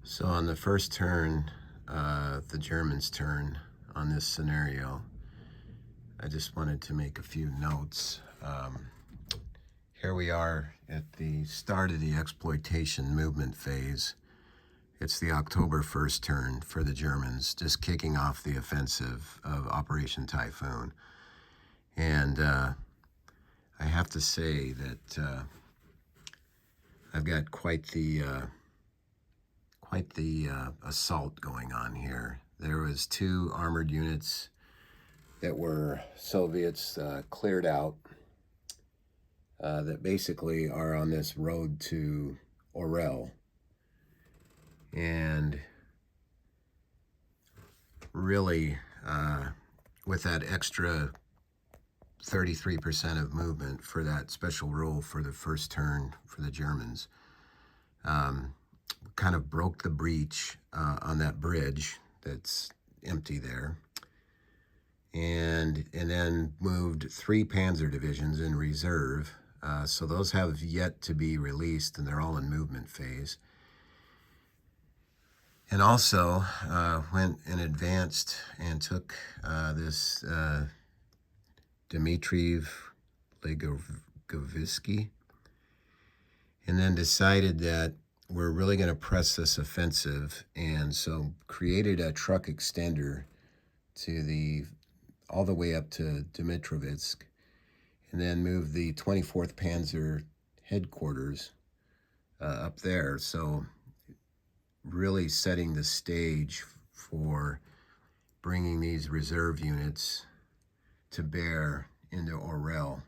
So on the first turn, the Germans' turn on this scenario, I just wanted to make a few notes. Here we are at the start of the exploitation movement phase. It's the October 1st turn for the Germans, just kicking off the offensive of Operation Typhoon. And I have to say that I've got quite the assault going on here. There was 2 armored units that were Soviets cleared out that basically are on this road to Orel. And really, with that extra 33% of movement for that special rule for the first turn for the Germans, kind of broke the breach on that bridge that's empty there, and then moved 3 panzer divisions in reserve. So those have yet to be released, and they're all in movement phase. And also went and advanced and took this Dmitriev Legovsky, and then decided that we're really going to press this offensive, and so created a truck extender to all the way up to Dmitrovsk, and then moved the 24th Panzer headquarters up there. So really setting the stage for bringing these reserve units to bear into Orel,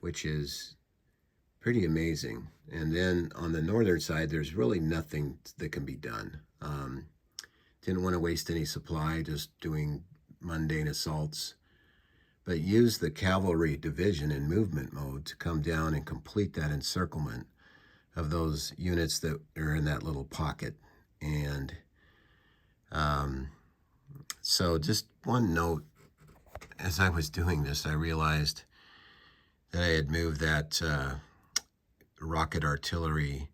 which is pretty amazing. And then on the northern side, there's really nothing that can be done. Didn't want to waste any supply, just doing mundane assaults, but used the cavalry division in movement mode to come down and complete that encirclement of those units that are in that little pocket. And so just one note, as I was doing this, I realized that I had moved that rocket artillery,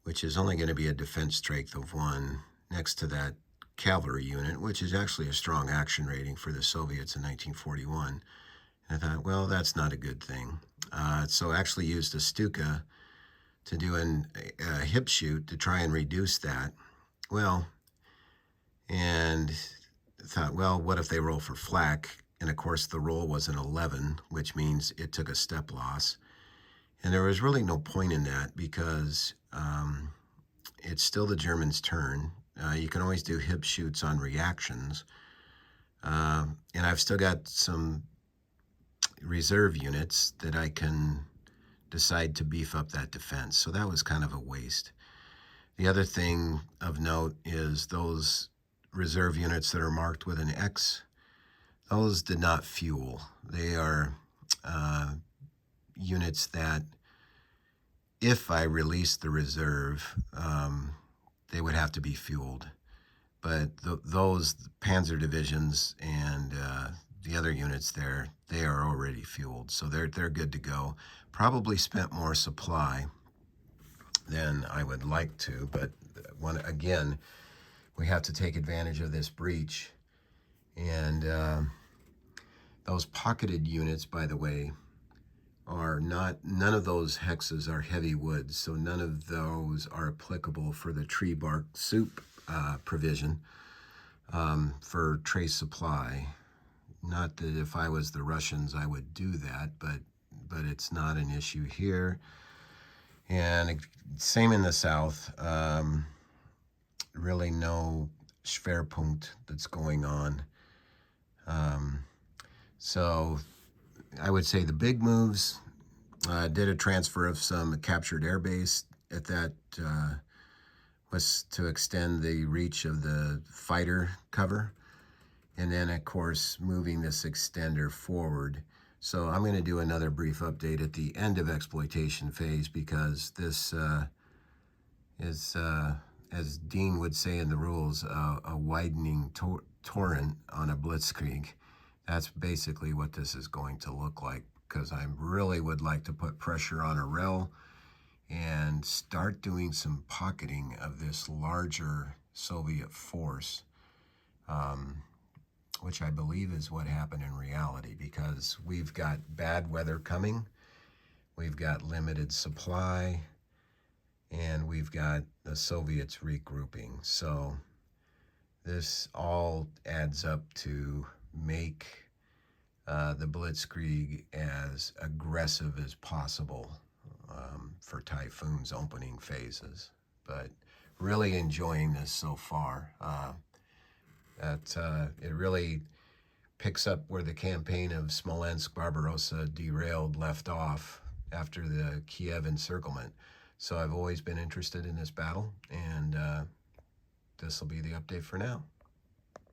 which is only going to be a defense strength of 1, next to that cavalry unit, which is actually a strong action rating for the Soviets in 1941. And I thought, well, that's not a good thing. So I actually used a Stuka to do a hip shoot to try and reduce that. Well, and thought, well, what if they roll for flak? And of course, the roll was an 11, which means it took a step loss. And there was really no point in that, because it's still the Germans' turn. You can always do hip shoots on reactions. And I've still got some reserve units that I can decide to beef up that defense. So that was kind of a waste. The other thing of note is those reserve units that are marked with an X, those did not fuel. They are units that, if I released the reserve, they would have to be fueled. But those panzer divisions and the other units there, they are already fueled, so they're good to go. Probably spent more supply than I would like to, but again, we have to take advantage of this breach. And those pocketed units, by the way, are none of those hexes are heavy woods, so none of those are applicable for the tree bark soup provision for trace supply. Not that if I was the Russians I would do that, but it's not an issue here. And same in the south. Really no Schwerpunkt that's going on. So I would say the big moves, did a transfer of some captured airbase at that, was to extend the reach of the fighter cover. And then, of course, moving this extender forward. So I'm going to do another brief update at the end of exploitation phase, because this is, as Dean would say in the rules, a widening torrent on a blitzkrieg. That's basically what this is going to look like, because I really would like to put pressure on Orel and and start doing some pocketing of this larger Soviet force, which I believe is what happened in reality, because we've got bad weather coming, we've got limited supply, and we've got the Soviets regrouping. So this all adds up to make the Blitzkrieg as aggressive as possible for Typhoon's opening phases. But really enjoying this so far. It really picks up where the campaign of Smolensk-Barbarossa derailed left off after the Kiev encirclement. So I've always been interested in this battle, and this will be the update for now.